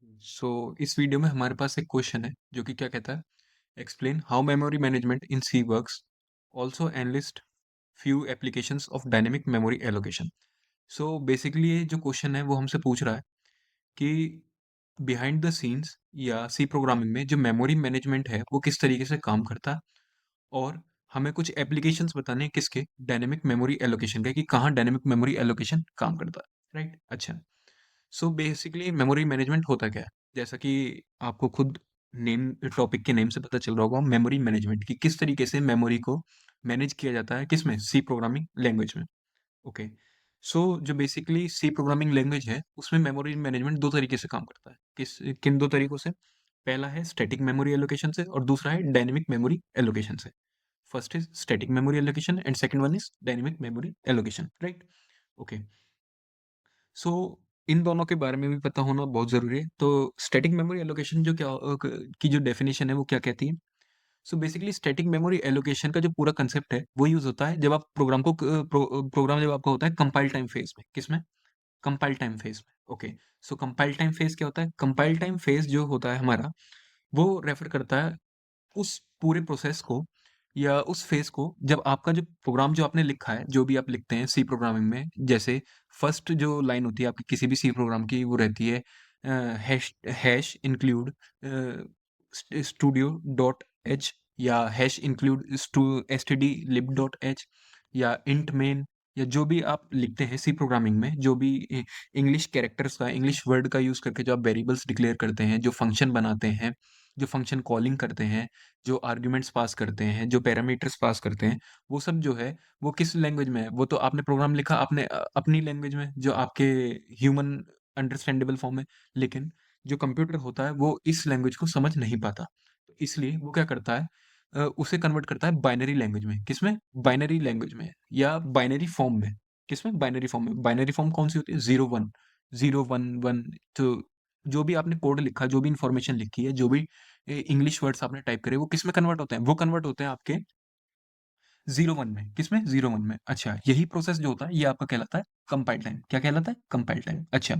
इस वीडियो में हमारे पास एक क्वेश्चन है जो कि क्या कहता है, explain how memory management in C works, also enlist few applications of dynamic memory allocation. So basically ये जो क्वेश्चन है वो हमसे पूछ रहा है कि बिहाइंड द सीन्स या सी प्रोग्रामिंग में जो मेमोरी मैनेजमेंट है वो किस तरीके से काम करता है, और हमें कुछ एप्लीकेशंस बताने हैं किसके, डायनेमिक मेमोरी एलोकेशन के, कि कहाँ डायनेमिक मेमोरी एलोकेशन काम करता है, राइट। अच्छा, सो बेसिकली मेमोरी मैनेजमेंट होता क्या है? जैसा कि आपको खुद नेम, टॉपिक के नेम से पता चल रहा होगा, मेमोरी मैनेजमेंट की किस तरीके से मेमोरी को मैनेज किया जाता है, किसमें, सी प्रोग्रामिंग लैंग्वेज में। ओके, सो जो बेसिकली सी प्रोग्रामिंग लैंग्वेज है उसमें मेमोरी मैनेजमेंट दो तरीके से काम करता है। किन दो तरीकों से? पहला है स्टैटिक मेमोरी एलोकेशन से, और दूसरा है डायनेमिक मेमोरी एलोकेशन से। First is static memory allocation and second one is dynamic memory allocation, right. Okay, so इन दोनों के बारे में भी पता होना बहुत ज़रूरी है। तो स्टैटिक मेमोरी एलोकेशन जो की जो डेफिनेशन है वो क्या कहती है? So basically static memory allocation का जो पूरा कंसेप्ट है वो यूज़ होता है जब आप प्रोग्राम जब आपका होता है कंपाइल टाइम फेज में। किसमें? कंपाइल टाइम फेज में। ओके, सो कंपाइल टाइम फेज क्या होता है? कंपाइल टाइम फेज जो होता है हमारा, वो रेफर करता है उस पूरे प्रोसेस को या उस फेज को जब आपका जो प्रोग्राम जो आपने लिखा है, जो भी आप लिखते हैं सी प्रोग्रामिंग में, जैसे फर्स्ट जो लाइन होती है आपकी किसी भी सी प्रोग्राम की, वो रहती है hash hash include studio dot h, या hash include S T D lib dot h, या इंट मेन, या जो भी आप लिखते हैं सी प्रोग्रामिंग में, जो भी इंग्लिश कैरेक्टर्स का, इंग्लिश वर्ड का यूज करके जो आप वेरिएबल्स डिक्लेयर करते हैं, जो फंक्शन बनाते हैं, जो फंक्शन कॉलिंग करते हैं, जो आर्ग्यूमेंट्स पास करते हैं, जो पैरामीटर्स पास करते हैं, वो सब जो है वो किस लैंग्वेज में है? वो तो आपने प्रोग्राम लिखा आपने अपनी लैंग्वेज में, जो आपके ह्यूमन अंडरस्टैंडेबल फॉर्म में। लेकिन जो कंप्यूटर होता है वो इस लैंग्वेज को समझ नहीं पाता, तो इसलिए वो क्या करता है, उसे कन्वर्ट करता है बाइनरी लैंग्वेज में। किसमें? बाइनरी लैंग्वेज में, या बाइनरी फॉर्म में। किसमें? बाइनरी फॉर्म में। बाइनरी फॉर्म कौन सी होती है? Zero one, zero one one. तो जो भी आपने कोड लिखा, जो भी इंफॉर्मेशन लिखी है, जो भी इंग्लिश वर्ड्स आपने टाइप करे, वो किस में कन्वर्ट होते हैं? वो कन्वर्ट होते हैं आपके जीरो वन में। किसमें? जीरो वन में। अच्छा, यही प्रोसेस जो होता है ये आपका कहलाता है कंपाइल टाइम। क्या कहलाता है? Compile time. अच्छा,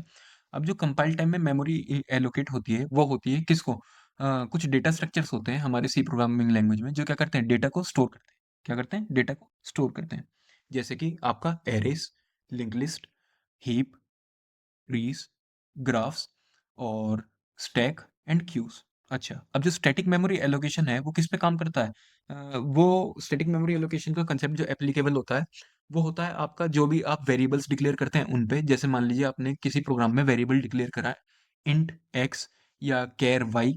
अब जो कंपाइल टाइम में मेमोरी एलोकेट होती है वो होती है किसको? कुछ डेटा स्ट्रक्चर्स होते हैं हमारे सी प्रोग्रामिंग लैंग्वेज में जो क्या करते हैं, डेटा को स्टोर करते हैं। क्या करते हैं? डेटा को स्टोर करते हैं। जैसे कि आपका arrays, link list, heap, trees, graphs, और स्टैक एंड क्यूज। अच्छा, अब जो स्टैटिक मेमोरी एलोकेशन है वो किस पे काम करता है? वो स्टैटिक मेमोरी एलोकेशन का कंसेप्ट जो एप्लीकेबल होता है वो होता है आपका, जो भी आप वेरिएबल्स डिक्लेयर करते हैं उन पे। जैसे मान लीजिए आपने किसी प्रोग्राम में वेरिएबल डिक्लेयर करा है इंट एक्स या कैर वाई,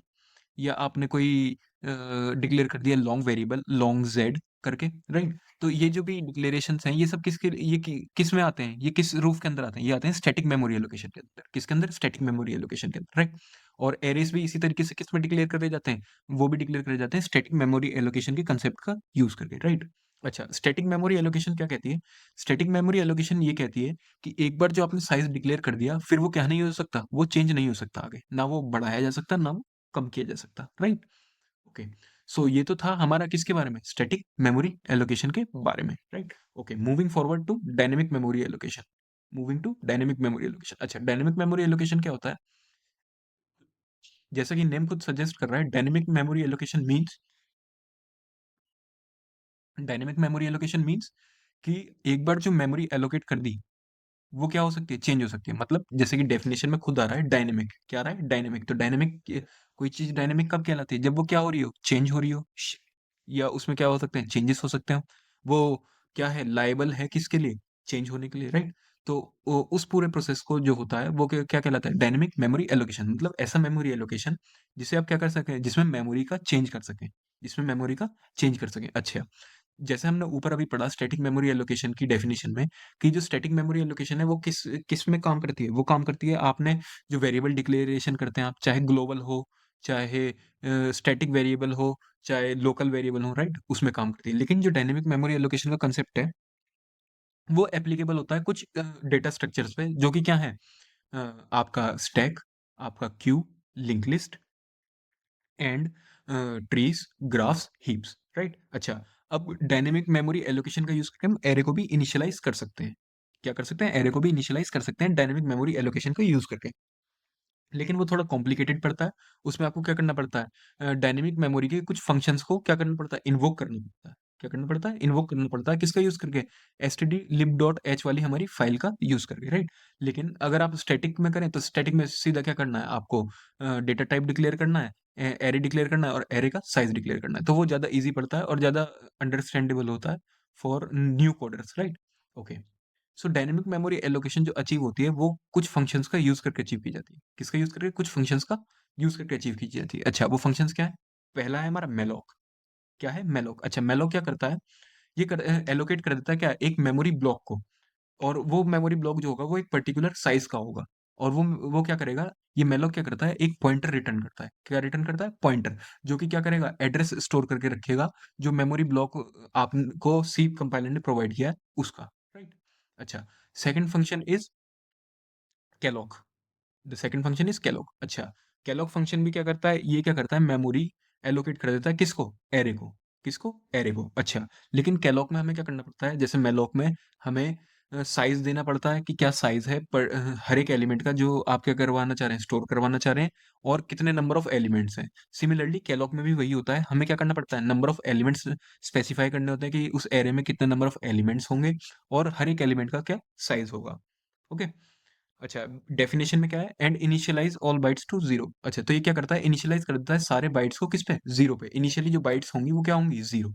या आपने कोई डिक्लेयर कर दिया लॉन्ग वेरिएबल लॉन्ग जेड करके, राइट। तो ये जो भी डिक्लेरेशंस हैं ये सब किस में आते हैं, ये किस रूफ के अंदर आते हैं? ये आते हैं स्टैटिक मेमोरी एलोकेशन के अंदर। किसके अंदर? स्टैटिक मेमोरी एलोकेशन के अंदर, राइट। और एरेस भी इसी तरीके से किस में डिक्लेयर करे जाते हैं? वो भी डिक्लेयर करे जाते हैं स्टैटिक मेमोरी एलोकेशन के कंसेप्ट का यूज करके, राइट। अच्छा, स्टैटिक मेमोरी एलोकेशन क्या कहती है? स्टैटिक मेमोरी एलोकेशन ये कहती है कि एक बार जो आपने साइज डिक्लेयर कर दिया, फिर वो क्या नहीं हो सकता, वो चेंज नहीं हो सकता आगे, ना वो बढ़ाया जा सकता, ना वो कम किया जा सकता, राइट। ओके, सो ये तो था हमारा किसके बारे में, स्टैटिक मेमोरी एलोकेशन के बारे में, right. Okay, moving forward to dynamic memory allocation. Moving to dynamic memory allocation. अच्छा, डायनेमिक मेमोरी एलोकेशन क्या होता है? जैसा कि नेम खुद सजेस्ट कर रहा है, dynamic memory allocation means, dynamic memory allocation means कि एक बार जो मेमोरी एलोकेट कर दी वो क्या हो सकती है, चेंज हो सकती है। मतलब जैसे कि डेफिनेशन में खुद आ रहा है डायनेमिक, क्या आ रहा है, डायनेमिक। तो डायनेमिक, कोई चीज डायनेमिक कब कहलाती है? जब वो क्या हो रही हो, चेंज हो रही हो, या उसमें क्या हो सकते हैं, चेंजेस हो सकते हैं। वो क्या है, लायबल है किसके लिए, चेंज होने के लिए, राइट। तो उस पूरे प्रोसेस को जो होता है वो क्या क्या कहलाता है, डायनेमिक मेमोरी एलोकेशन। मतलब ऐसा मेमोरी एलोकेशन जिसे आप क्या कर सकें, जिसमें मेमोरी का चेंज कर सकें, जिसमें मेमोरी का चेंज कर सकें। अच्छा, जैसे हमने ऊपर अभी पढ़ा स्टैटिक मेमोरी एलोकेशन की डेफिनेशन में, कि जो स्टैटिक मेमोरी एलोकेशन है वो किस किस में काम करती है? वो काम करती है आपने जो वेरिएबल डिक्लेरेशन करते हैं आप, चाहे ग्लोबल हो, चाहे स्टैटिक वेरिएबल हो, चाहे लोकल वेरिएबल हो, राइट, उसमें काम करती है। लेकिन जो डायनेमिक मेमोरी एलोकेशन का कंसेप्ट है वो एप्लीकेबल होता है कुछ डेटा स्ट्रक्चर्स पे, जो कि क्या है, आपका स्टैक, आपका Q, link list, and trees, graphs, heaps, right. अच्छा, अब डायनेमिक मेमोरी एलोकेशन का यूज करके हम एरे को भी इनिशियलाइज कर सकते हैं। क्या कर सकते हैं? एरे को भी इनिशियलाइज कर सकते हैं डायनेमिक मेमोरी एलोकेशन का यूज करके। लेकिन वो थोड़ा कॉम्प्लिकेटेड पड़ता है। उसमें आपको क्या करना पड़ता है, डायनेमिक मेमोरी के कुछ फंक्शंस को क्या करना पड़ता है, इन्वोक करना पड़ता है। क्या करना पड़ता है? इन्वोक करना पड़ता है। किसका यूज़ करके? stdlib.h वाली हमारी फाइल का यूज़ करके, राइट? लेकिन अगर आप स्टैटिक में करें तो स्टैटिक में सीधा क्या करना है आपको, डेटा टाइप डिक्लेयर करना है, एरे डिक्लेयर करना है और एरे का साइज़ डिक्लेयर करना है। तो वो ज़्यादा ईज़ी पड़ता है और ज़्यादा अंडरस्टैंडेबल होता है for new coders, right? Okay. So dynamic memory allocation जो अचीव होती है वो कुछ फंक्शंस का यूज करके अचीव की जाती है। किसका यूज करके? कुछ फंक्शंस का यूज करके अचीव की जाती है। अच्छा, वो फंक्शंस क्या है? पहला है हमारा मेलोक। क्या है? मेलोक। अच्छा, मेलोक क्या करता है? ये एलोकेट कर देता है क्या, एक मेमोरी ब्लॉक को। और वो मेमोरी ब्लॉक जो होगा वो एक पर्टिकुलर साइज का होगा। और वो क्या करेगा, ये मेलोक क्या करता है, एक पॉइंटर रिटर्न करता है। क्या रिटर्न करता है? पॉइंटर। जो कि क्या करेगा, एड्रेस स्टोर करके रखेगा, जो मेमोरी ब्लॉक आपको सी कंपाइलर ने प्रोवाइड किया है उसका, राइट? अच्छा, second function is Kellogg. The second function is Kellogg. अच्छा, कैलॉग फंक्शन भी क्या करता है, ये क्या करता है, मेमोरी एलोकेट कर देता है किसको? एरे को। किसको? एरे को। अच्छा, लेकिन कैलॉग में हमें क्या करना पड़ता है, जैसे मेलोक में हमें साइज देना पड़ता है कि क्या साइज है पर हर एक एलिमेंट का जो आप क्या करवाना चाह रहे हैं, स्टोर करवाना चाह रहे हैं, और कितने नंबर ऑफ एलिमेंट्स हैं। सिमिलरली कैलॉग में भी वही होता है, हमें क्या करना पड़ता है, नंबर ऑफ एलिमेंट्स स्पेसिफाई करने होते हैं कि उस एरे में कितने नंबर ऑफ एलिमेंट्स होंगे और हर एक एलिमेंट का क्या साइज होगा। ओके। अच्छा, डेफिनेशन में क्या है, and initialise all bytes to zero. अच्छा, तो ये क्या करता है, इनिशियलाइज कर देता है सारे बाइट्स को किस पे? जीरो पे। इनिशियली जो बाइट्स होंगी वो क्या होंगी? Zero,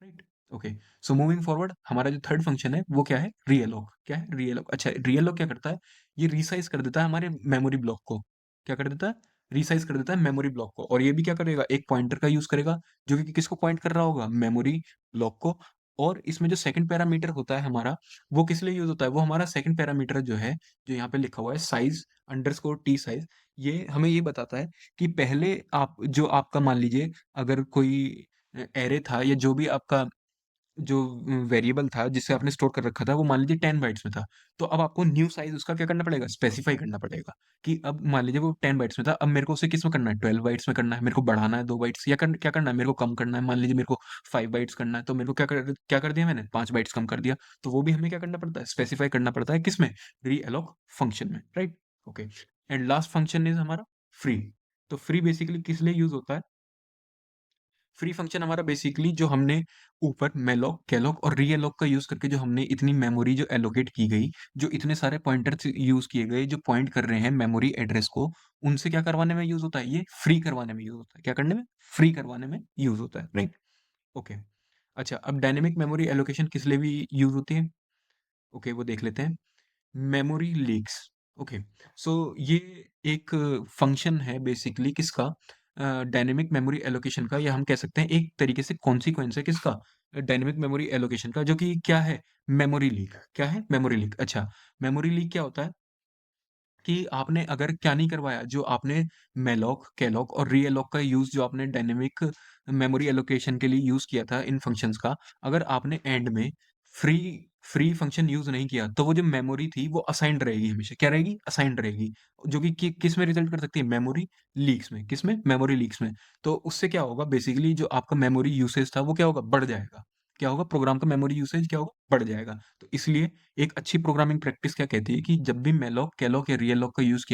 right? Okay. So moving forward, हमारा जो थर्ड फंक्शन है वो क्या है? रीअलोक। क्या है? रीअलोक। अच्छा, रीअलोक क्या करता है, ये रिसाइज कर देता है हमारे मेमोरी ब्लॉक को। क्या कर देता है? रिसाइज कर देता है मेमोरी ब्लॉक को। और ये भी क्या करेगा, एक पॉइंटर का यूज करेगा, जो कि किसको पॉइंट कर रहा होगा? मेमोरी ब्लॉक को। और इसमें जो सेकंड पैरामीटर होता है हमारा, वो किस लिए यूज होता है, वो हमारा सेकंड पैरामीटर जो है, जो यहाँ पे लिखा हुआ है साइज अंडरस्कोर टी साइज, ये हमें ये बताता है कि पहले आप जो आपका मान लीजिए, अगर कोई एरे था या जो भी आपका जो वेरिएबल था जिसे आपने स्टोर कर रखा था, वो मान लीजिए 10 बाइट्स में था। तो अब आपको न्यू साइज़ उसका क्या करना पड़ेगा? स्पेसिफ़ाई करना पड़ेगा कि अब मान लीजिए वो 10 बाइट्स में था, अब मेरे को उसे किस में करना है? 12 बाइट्स में करना है, मेरे को बढ़ाना है 2 बाइट्स, या क्या करना है? मेरे को कम करना है, मान लीजिए मेरे को 5 बाइट्स करना है, तो मेरे को क्या कर दिया मैंने? 5 बाइट्स कम कर दिया। तो वो भी हमें क्या करना पड़ता है? स्पेसिफ़ाई करना पड़ता है किसमें? रीअलोक फंक्शन में, right? Okay. And last function is हमारा फ्री। तो फ्री बेसिकली किस लिए यूज़ होता है? फ्री फंक्शन हमारा बेसिकली जो हमने ऊपर मेलॉक, कैलॉग और रीअलोक का यूज करके जो हमने इतनी मेमोरी जो एलोकेट की गई, जो इतने सारे पॉइंटर्स यूज किए गए जो पॉइंट कर रहे हैं मेमोरी एड्रेस को, उनसे क्या करवाने में यूज होता है? ये फ्री करवाने में यूज होता है। क्या करने में? फ्री करवाने में यूज होता है, राइट? ओके। अच्छा, अब डायनेमिक मेमोरी एलोकेशन किस लिए भी यूज होती है? ओके, वो देख लेते हैं। Memory leaks. ओके। सो ये एक फंक्शन है बेसिकली किसका, डायनेमिक मेमोरी एलोकेशन का, या हम कह सकते हैं एक तरीके से कॉन्सिक्वेंस है किसका, डायनेमिक मेमोरी एलोकेशन का, जो कि क्या है, मेमोरी लीक। क्या है? Memory leak. अच्छा, मेमोरी लीक क्या होता है कि आपने अगर क्या नहीं करवाया, जो आपने मेलॉक, कैलॉग और रीएलॉक का यूज़ जो आपने डायनामिक मेमोरी एलोकेशन के लिए यूज़ किया था इन फंक्शंस का, अगर आपने एंड में फ्री फ्री फंक्शन यूज़ नहीं किया, तो वो जो मेमोरी थी वो असाइन्ड रहेगी हमेशा। क्या रहेगी? असाइन्ड रहेगी। जो कि किस में रिज़ल्ट कर सकती है? मेमोरी लीक्स में। किस में? मेमोरी लीक्स में। तो उससे क्या होगा बेसिकली, जो आपका मेमोरी यूसेज था वो क्या होगा? बढ़ जाएगा। क्या होगा? प्रोग्राम का मेमोरी यूसेज क्या होगा? बढ़ जाएगा। तो इसलिए एक अच्छी प्रोग्रामिंग प्रैक्टिस क्या कहती है कि जब भी मेलॉक, कैलॉग या रीएलॉक का यूज़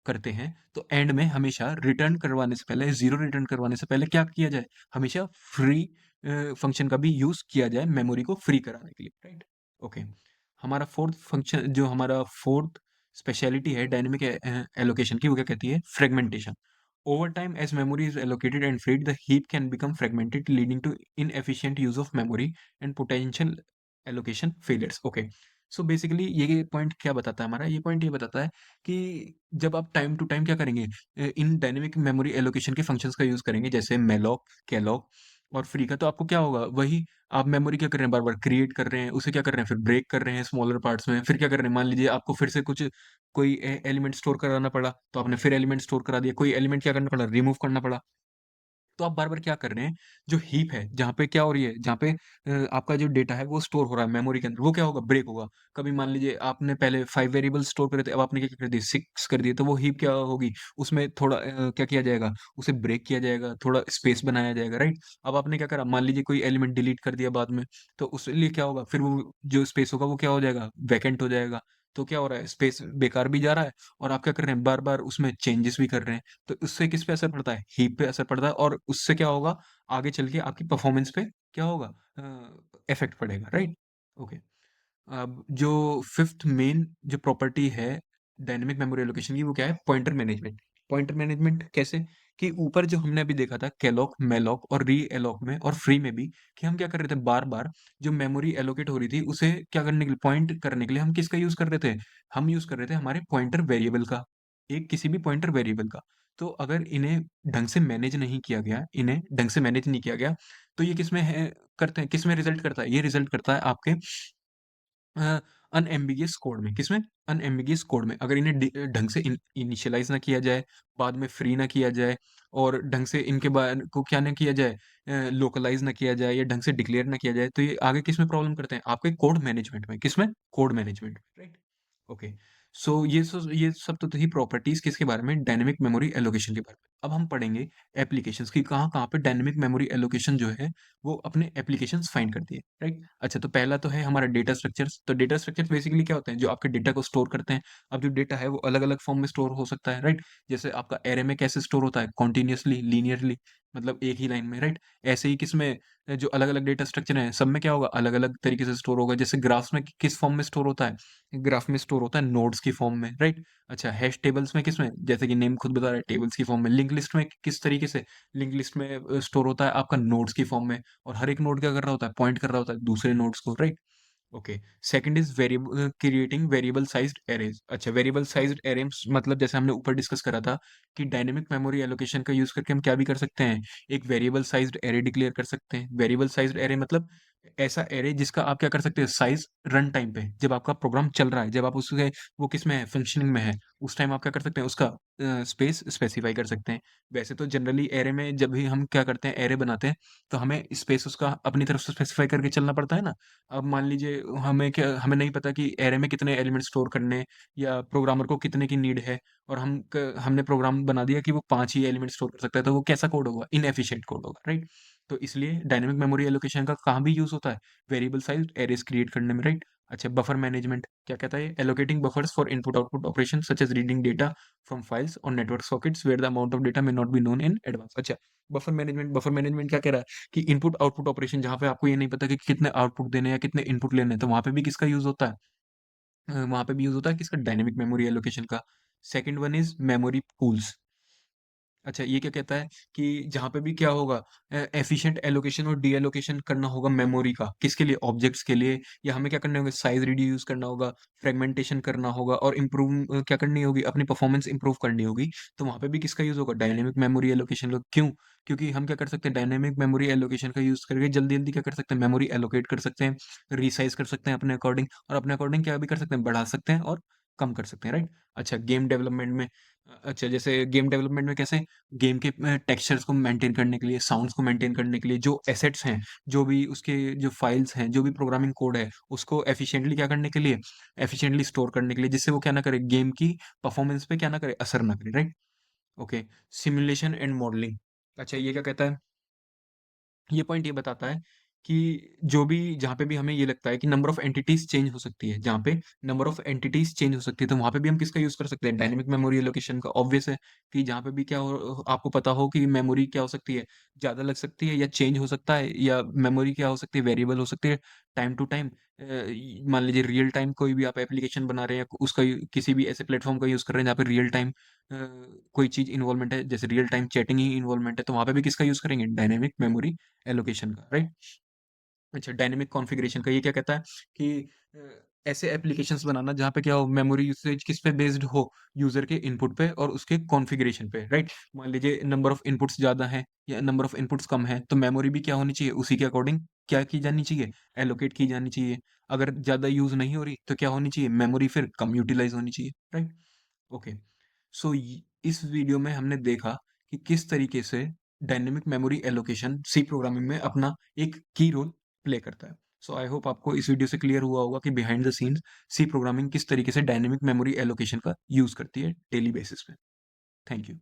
करते हैं, तो एंड में हमेशा रिटर्न करवाने से पहले, 0 रिटर्न करवाने से पहले क्या किया जाए? हमेशा फ्री फंक्शन का भी यूज़ किया जाए मेमोरी को फ्री कराने के लिए, राइट? ओके। हमारा फोर्थ फंक्शन, जो हमारा फोर्थ स्पेशलिटी है डायनेमिक एलोकेशन की, वो क्या कहती है? Fragmentation. Over time, as memory is allocated and freed, the heap can become fragmented, leading to inefficient use of memory and potential allocation failures. Okay. So basically ये point क्या बताता है हमारा? ये पॉइंट ये बताता है कि जब आप टाइम टू टाइम क्या करेंगे, इन डायनेमिक मेमोरी एलोकेशन के फंक्शंस का यूज़ करेंगे, जैसे मेलॉक, कैलॉग और फ्री का, तो आपको क्या होगा? वही आप मेमोरी क्या कर रहे हैं, बार-बार क्रिएट कर रहे हैं, उसे क्या कर रहे हैं, फिर ब्रेक कर रहे हैं स्मॉलर पार्ट्स में, फिर क्या कर रहे हैं, मान लीजिए आपको फिर से कुछ कोई एलिमेंट स्टोर कराना पड़ा, तो आपने फिर एलिमेंट स्टोर करा दिया, कोई एलिमेंट क्या करना पड़ा, रिमूव करना पड़ा। तो आप बार-बार क्या कर रहे हैं, जो हीप है, जहाँ पे क्या हो रही है, जहाँ पे आपका जो डेटा है वो स्टोर हो रहा है मेमोरी के अंदर, वो क्या होगा, ब्रेक होगा। कभी मान लीजिए आपने पहले 5 वेरिएबल्स स्टोर करे थे, अब आपने क्या कर दिए, 6 कर दिए, तो वो हीप क्या होगी, उसमें थोड़ा क्या किया जाएगा, उसे ब्रेक किया जाएगा, थोड़ा स्पेस बनाया जाएगा, राइट? अब आपने क्या करा, मान लीजिए कोई एलिमेंट डिलीट कर दिया बाद में, तो उसके लिए क्या होगा, फिर वो जो स्पेस होगा वो क्या हो जाएगा, वैकेंट हो जाएगा। तो क्या हो रहा है, स्पेस बेकार भी जा रहा है और आप क्या कर रहे हैं, बार-बार उसमें चेंजेस भी कर रहे हैं। तो उससे किस पे असर पड़ता है? हीप पे असर पड़ता है और उससे क्या होगा, आगे चल के आपकी परफॉर्मेंस पे क्या होगा, इफ़ेक्ट पड़ेगा, राइट? ओके। अब जो 5th मेन जो प्रॉपर्टी है डायनामिक मेमोरी एलोकेशन की, वो क्या है? Pointer management. पॉइंटर मैनेजमेंट कैसे? कि ऊपर जो हमने अभी देखा था कैलॉग, मैलॉग और री-एलॉक में और फ्री में भी, कि हम क्या कर रहे थे, बार-बार जो मेमोरी एलोकेट हो रही थी उसे क्या करने के लिए, पॉइंट करने के लिए हम किसका यूज़ कर रहे थे? हम यूज़ कर रहे थे हमारे पॉइंटर वेरिएबल का, एक किसी भी पॉइंटर वेरिएबल का। तो अगर इन्हें ढंग से मैनेज नहीं किया गया, इन्हें ढंग से मैनेज नहीं किया गया, तो ये किसमें है, करते हैं, किसमें रिज़ल्ट करता है? ये रिज़ल्ट करता है आपके अनएम्बिगियस कोड में। किसमें? अनएम्बिगियस कोड में। अगर इन्हें ढंग से इनिशियलाइज़ ना किया जाए, बाद में फ्री ना किया जाए और ढंग से इनके बाद को क्या ना किया जाए, लोकलाइज़ ना किया जाए या ढंग से डिक्लेयर ना किया जाए, तो ये आगे किसमें प्रॉब्लम करते हैं? आपके कोड मैनेजमेंट में। किसमें? कोड मैनेजमेंट में, राइट? ओके। सो ये सब तो थी प्रॉपर्टीज़ किसके बारे में? डायनामिक मेमोरी एलोकेशन के बारे में। अब हम पढ़ेंगे एप्लीकेशंस की, कहाँ-कहाँ पे डायनामिक मेमोरी एलोकेशन जो है वो अपने एप्लीकेशंस फाइंड करती है, राइट? अच्छा, तो पहला तो है हमारा डेटा स्ट्रक्चर्स। तो डेटा स्ट्रक्चर्स बेसिकली क्या होते हैं? जो आपके डेटा को स्टोर करते हैं। अब जो डेटा है वो अलग-अलग फॉर्म में स्टोर हो सकता है, राइट? जैसे आपका एरे में कैसे स्टोर होता है? कॉन्टिन्यूअसली, लीनियरली, मतलब एक ही लाइन में, राइट? ऐसे ही किसमें, जो अलग-अलग डेटा स्ट्रक्चर हैं, सब में क्या होगा? अलग-अलग तरीके से स्टोर होगा। जैसे ग्राफ्स में किस फॉर्म में स्टोर होता है? ग्राफ में स्टोर होता है नोड्स की फॉर्म में, राइट? अच्छा, हैश टेबल्स में किसमें? जैसे कि नेम खुद बता रहा है, टेबल्स की फॉर्म में। लिंक लिस्ट में किस तरीके से? लिंक लिस्ट में स्टोर होता है आपका नोड्स की फॉर्म में। और हर एक नोड क्या कर रहा होता है? पॉइंट कर रहा होता है दूसरे नोड्स को, right? Okay. Second is variable, creating variable sized arrays. अच्छा, वेरिएबल साइज्ड एरेज मतलब जैसे हमने ऊपर डिस्कस करा था कि डायनेमिक मेमोरी एलोकेशन का यूज करके हम क्या भी कर सकते हैं, एक वेरिएबल साइज्ड एरे डिक्लेयर कर सकते हैं। वेरिएबल साइज्ड एरे मतलब ऐसा एरे जिसका आप क्या कर सकते हैं, साइज रन टाइम पे, जब आपका प्रोग्राम चल रहा है, जब आप उसके, वो किस में है, फंक्शनिंग में है, उस टाइम आप क्या कर सकते हैं, उसका स्पेस स्पेसिफाई कर सकते हैं। वैसे तो जनरली एरे में जब भी हम क्या करते हैं, एरे बनाते हैं, तो हमें स्पेस उसका अपनी तरफ से स्पेसिफाई करके चलना पड़ता है ना। अब मान लीजिए हमें नहीं पता कि एरे में कितने एलिमेंट स्टोर करने हैं या प्रोग्रामर को कितने की नीड है, और हमने प्रोग्राम बना दिया कि वो 5 ही एलिमेंट स्टोर कर सकता है, तो वो कैसा कोड होगा? इनएफिशिएंट कोड होगा, राइट? तो इसलिए डायनामिक मेमोरी एलोकेशन का कहाँ भी यूज़ होता है? वेरिएबल साइज़ एरेज़ क्रिएट करने में, राइट? अच्छा, बफर मैनेजमेंट क्या कहता है? Allocating buffers for input output operation such as reading data from files और network sockets where the amount of data may not be known in advance. अच्छा, buffer management क्या कह रहा है? कि इनपुट आउटपुट ऑपरेशन जहाँ पे आपको ये नहीं पता कि कितने आउटपुट देने हैं या कितने इनपुट लेने हैं, तो वहाँ पे भी किसका यूज़ होता है? वहाँ पे भी यूज़ होता है किसका? डायनामिक मेमोरी एलोकेशन का। Second one is memory pools. अच्छा, ये क्या कहता है कि जहाँ पे भी क्या होगा, एफिशिएंट एलोकेशन और डी-एलोकेशन करना होगा मेमोरी का, किसके लिए? ऑब्जेक्ट्स के लिए, या हमें क्या करने होंगे, साइज़ रिड्यूस करना होगा, फ्रेगमेंटेशन करना होगा और क्या करनी होगी, अपनी परफॉर्मेंस इंप्रूव करनी होगी, तो वहाँ पे भी किसका यूज़ होगा? डायनामिक मेमोरी एलोकेशन का। क्यों? क्योंकि हम क्या कर सकते हैं, डायनामिक मेमोरी एलोकेशन का यूज़ करके जल्दी-जल्दी क्या कर सकते हैं, मेमोरी एलोकेट कर सकते हैं, रीसाइज़ कर सकते हैं अपने अकॉर्डिंग, और अपने अकॉर्डिंग क्या भी कर सकते हैं, बढ़ा सकते हैं और कम कर सकते हैं, राइट? अच्छा, गेम डेवलपमेंट में, अच्छा, जैसे गेम डेवलपमेंट में कैसे, गेम के टेक्सचर्स को मेंटेन करने के लिए, साउंड्स को मेंटेन करने के लिए, जो एसेट्स हैं, जो भी उसके जो फाइल्स हैं, जो भी प्रोग्रामिंग कोड है, उसको एफिशिएंटली क्या करने के लिए, एफिशिएंटली स्टोर करने के लिए, जिससे वो क्या ना करे, गेम की परफॉर्मेंस पे क्या ना करे, असर ना करे, right? Okay. Simulation and modelling. अच्छा, ये क्या कहता है? ये पॉइंट ये बताता है कि जो भी, जहाँ पे भी हमें ये लगता है कि नंबर ऑफ एंटिटीज चेंज हो सकती है, जहाँ पे नंबर ऑफ एंटिटीज चेंज हो सकती है, तो वहाँ पे भी हम किसका यूज़ कर सकते हैं? डायनामिक मेमोरी एलोकेशन का। ऑब्वियस है कि जहाँ पे भी क्या हो, आपको पता हो कि मेमोरी क्या हो सकती है, ज़्यादा लग सकती है या चेंज हो सकता है, या मेमोरी क्या हो सकती है, वेरिएबल हो सकती है टाइम टू टाइम। मान लीजिए रियल टाइम कोई भी आप एप्लीकेशन बना रहे हैं, उसका किसी भी ऐसे प्लेटफॉर्म का यूज़ कर रहे हैं जहाँ पे रियल टाइम कोई चीज़ इन्वॉल्वमेंट है, जैसे रियल टाइम चैटिंग ही इन्वॉल्वमेंट है, तो वहाँ पे भी किसका यूज़ करेंगे? डायनामिक मेमोरी एलोकेशन का, राइट? अच्छा, डायनामिक कॉन्फ़िगरेशन का ये क्या कहता है कि अ, ऐसे एप्लीकेशंस बनाना जहाँ पे क्या हो, मेमोरी यूसेज किस पे बेस्ड हो, यूज़र के इनपुट पे और उसके कॉन्फ़िगरेशन पे, राइट? मान लीजिए नंबर ऑफ इनपुट्स ज़्यादा हैं या नंबर ऑफ इनपुट्स कम है, तो मेमोरी भी क्या होनी चाहिए, उसी के अकॉर्डिंग क्या की जानी चाहिए, एलोकेट की जानी चाहिए। अगर ज़्यादा यूज़ नहीं हो रही, तो क्या होनी चाहिए, मेमोरी फिर कम यूटिलाइज़ होनी चाहिए, राइट? ओके। सो इस वीडियो में हमने देखा कि किस तरीके से dynamic memory allocation C programming में अपना एक की रोल प्ले करता है। सो आई होप आपको इस वीडियो से क्लियर हुआ होगा कि behind the scenes C programming किस तरीके से डायनेमिक मेमोरी एलोकेशन का यूज करती है डेली बेसिस पे। Thank you.